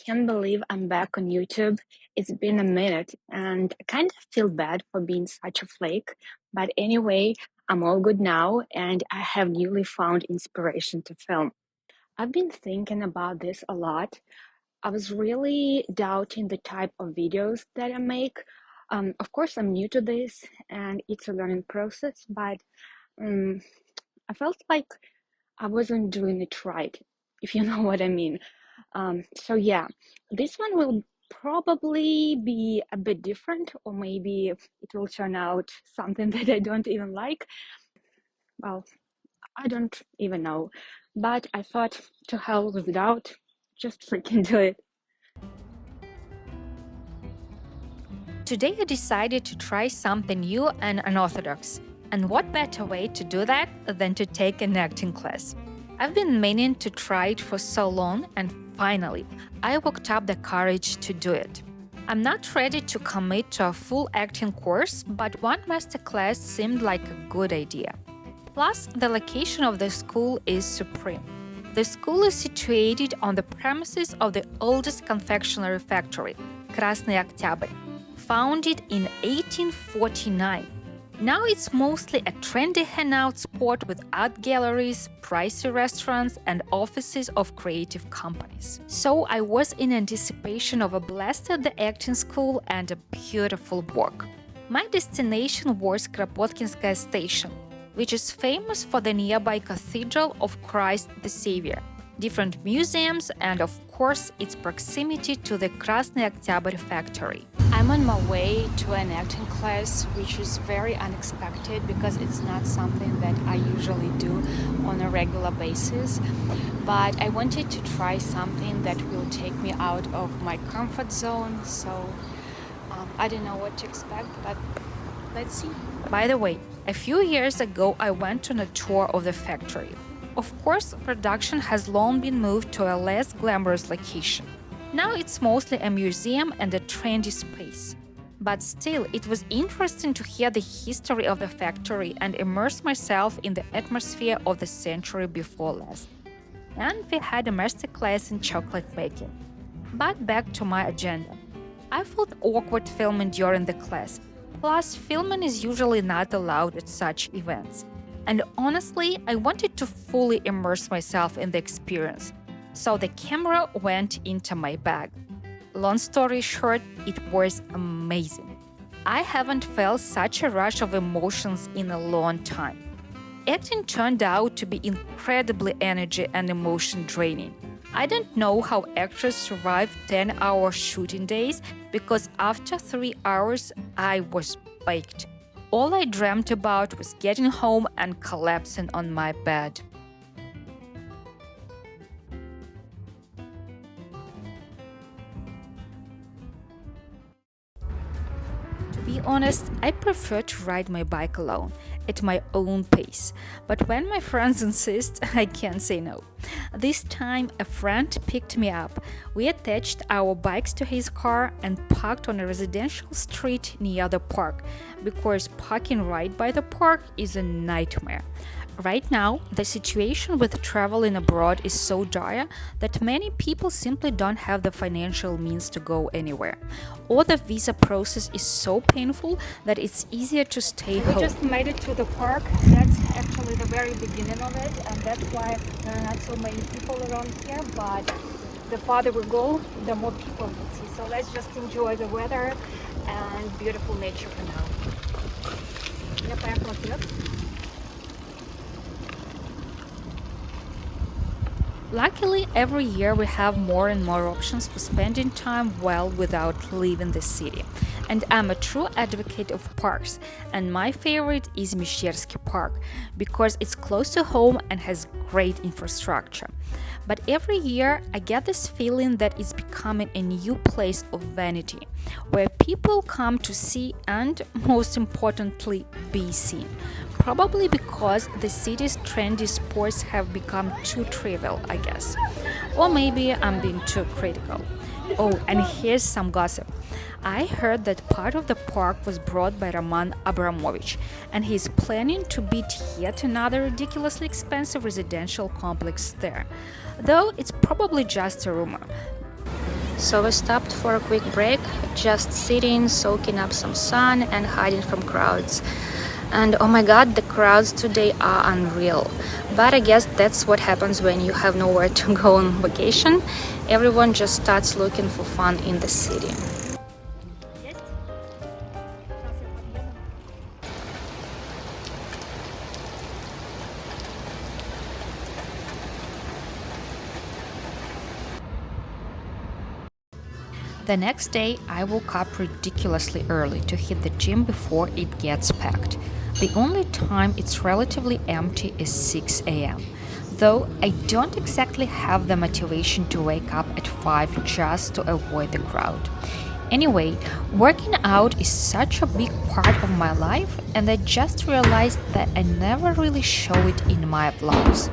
can't believe I'm back on YouTube. It's been a minute and I kind of feel bad for being such a flake. But anyway, I'm all good now and I have newly found inspiration to film. I've been thinking about this a lot. I was really doubting the type of videos that I make. Of course, I'm new to this and it's a learning process, but um, I felt like I wasn't doing it right, if you know what I mean. So yeah, this one will probably be a bit different, or maybe it will turn out something that I don't even like. Well, I don't even know. But I thought, to hell with doubt, just freaking do it. Today I decided to try something new and unorthodox. And what better way to do that than to take an acting class? I've been meaning to try it for so long, and finally, I worked up the courage to do it. I'm not ready to commit to a full acting course, but one master class seemed like a good idea. Plus, the location of the school is supreme. The school is situated on the premises of the oldest confectionery factory, Krasny Oktyabr, founded in 1849. Now it's mostly a trendy hangout spot with art galleries, pricey restaurants, and offices of creative companies. So I was in anticipation of a blast at the acting school and a beautiful work. My destination was Kropotkinskaya station, which is famous for the nearby Cathedral of Christ the Savior, different museums, and of course its proximity to the Krasny Oktyabr factory. I'm on my way to an acting class, which is very unexpected because it's not something that I usually do on a regular basis. But I wanted to try something that will take me out of my comfort zone, so I don't know what to expect, but let's see. By the way, a few years ago I went on a tour of the factory. Of course, production has long been moved to a less glamorous location. Now it's mostly a museum and a trendy space. But still, it was interesting to hear the history of the factory and immerse myself in the atmosphere of the century before last. And we had a masterclass in chocolate making. But back to my agenda. I felt awkward filming during the class. Plus, filming is usually not allowed at such events. And honestly, I wanted to fully immerse myself in the experience. So the camera went into my bag. Long story short, it was amazing. I haven't felt such a rush of emotions in a long time. Acting turned out to be incredibly energy and emotion draining. I don't know how actors survive 10-hour shooting days because after 3 hours, I was baked. All I dreamt about was getting home and collapsing on my bed. To be honest, I prefer to ride my bike alone, at my own pace. But when my friends insist, I can't say no. This time, a friend picked me up. We attached our bikes to his car and parked on a residential street near the park, because parking right by the park is a nightmare. Right now, the situation with traveling abroad is so dire that many people simply don't have the financial means to go anywhere. Or the visa process is so painful that it's easier to stay home. We just made it to the park. That's actually the very beginning of it, and that's why there are not so many people around here. But the farther we go, the more people we see. So let's just enjoy the weather and beautiful nature for now. Я поехала вперед. Luckily, every year we have more and more options for spending time well without leaving the city. And I'm a true advocate of parks, and my favorite is Mещерский Park because it's close to home and has great infrastructure. But every year I get this feeling that it's becoming a new place of vanity, where people come to see and, most importantly, be seen. Probably because the city's trendy sports have become too trivial, I guess. Or maybe I'm being too critical. Oh, and here's some gossip. I heard that part of the park was bought by Roman Abramovich, and he's planning to build yet another ridiculously expensive residential complex there. Though it's probably just a rumor. So we stopped for a quick break, just sitting, soaking up some sun and hiding from crowds. And oh my god, the crowds today are unreal. But I guess that's what happens when you have nowhere to go on vacation. Everyone just starts looking for fun in the city. The next day, I woke up ridiculously early to hit the gym before it gets packed. The only time it's relatively empty is 6 a.m. Though I don't exactly have the motivation to wake up at 5 just to avoid the crowd. Anyway, working out is such a big part of my life, and I just realized that I never really show it in my vlogs.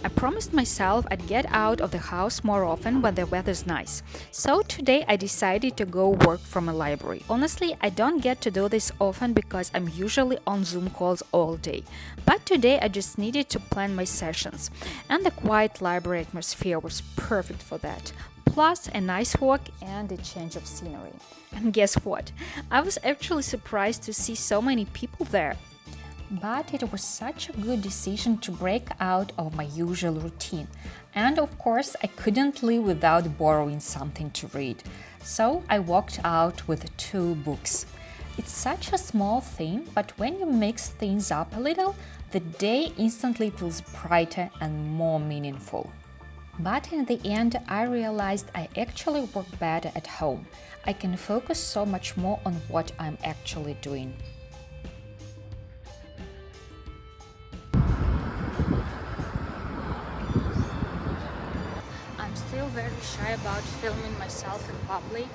I promised myself I'd get out of the house more often when the weather's nice. So today I decided to go work from a library. Honestly, I don't get to do this often because I'm usually on Zoom calls all day. But today I just needed to plan my sessions, and the quiet library atmosphere was perfect for that. Plus a nice walk and a change of scenery. And guess what? I was actually surprised to see so many people there. But it was such a good decision to break out of my usual routine. And of course, I couldn't live without borrowing something to read. So I walked out with 2 books. It's such a small thing, but when you mix things up a little, the day instantly feels brighter and more meaningful. But in the end, I realized I actually work better at home. I can focus so much more on what I'm actually doing. I'm still very shy about filming myself in public,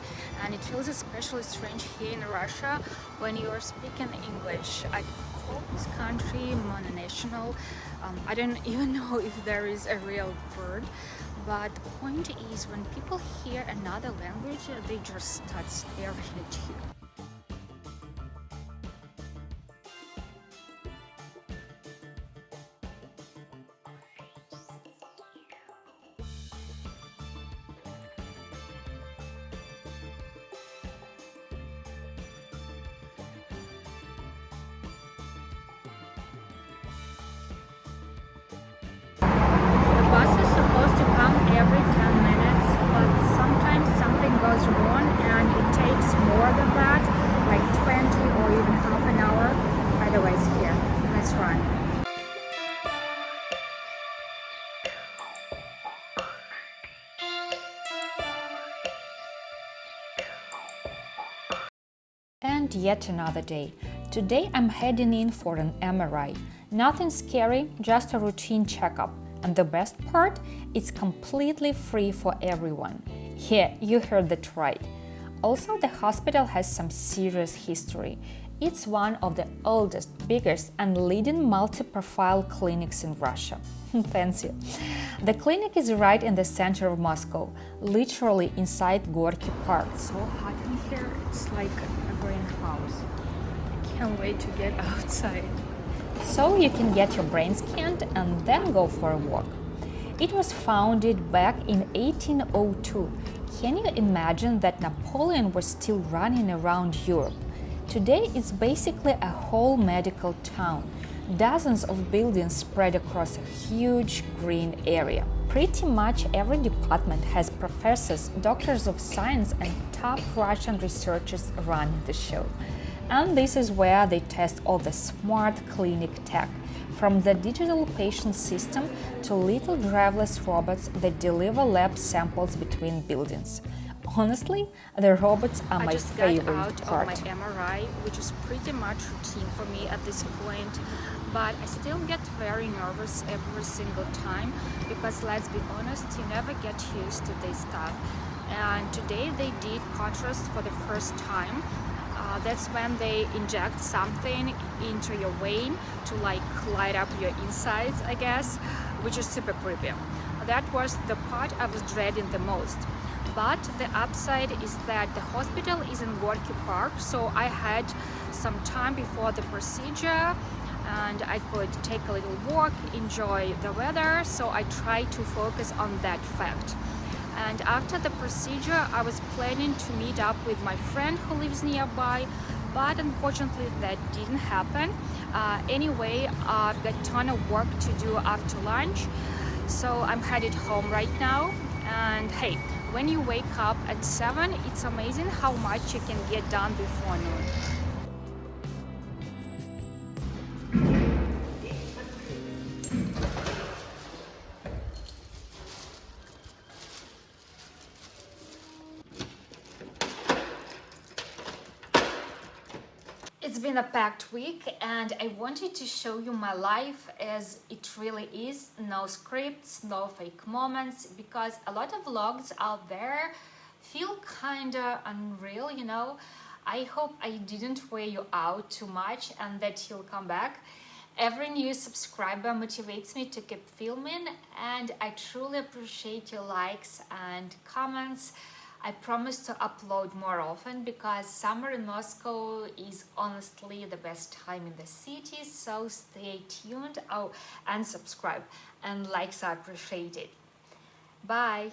and it feels especially strange here in Russia when you are speaking English. I call this country mononational. I don't even know if there is a real word, but the point is when people hear another language, they just start staring at you. The bus is supposed to come every 10 minutes, but sometimes something goes wrong and it takes more than that, like 20 or even half an hour. By the way, it's here. Let's run. And yet another day. Today I'm heading in for an MRI. Nothing scary, just a routine checkup. And the best part, it's completely free for everyone. Yeah, you heard that right. Also, the hospital has some serious history. It's one of the oldest, biggest, and leading multi-profile clinics in Russia. Fancy. The clinic is right in the center of Moscow, literally inside Gorky Park. So hot in here, it's like a greenhouse. I can't wait to get outside. So you can get your brain scanned and then go for a walk. It was founded back in 1802. Can you imagine that Napoleon was still running around Europe? Today it's basically a whole medical town. Dozens of buildings spread across a huge green area. Pretty much every department has professors, doctors of science, and top Russian researchers running the show. And this is where they test all the smart clinic tech, from the digital patient system to little driverless robots that deliver lab samples between buildings. Honestly, the robots are my favorite part. I just got out of my MRI, which is pretty much routine for me at this point, but I still get very nervous every single time because, let's be honest, you never get used to this stuff. And today they did contrast for the first time. That's when they inject something into your vein to like light up your insides, I guess, which is super creepy. That was the part I was dreading the most. But the upside is that the hospital is in Gorky Park, so I had some time before the procedure and I could take a little walk, enjoy the weather, so I tried to focus on that fact. And after the procedure, I was planning to meet up with my friend who lives nearby, but unfortunately that didn't happen. Anyway, I've got a ton of work to do after lunch, so I'm headed home right now. And hey, when you wake up at 7, it's amazing how much you can get done before noon. It's been a packed week and I wanted to show you my life as it really is. No scripts, no fake moments, because a lot of vlogs out there feel kinda unreal, you know. I hope I didn't wear you out too much and that you'll come back. Every new subscriber motivates me to keep filming, and I truly appreciate your likes and comments. I promise to upload more often because summer in Moscow is honestly the best time in the city, so stay tuned. Oh, and subscribe and likes are appreciated. Bye!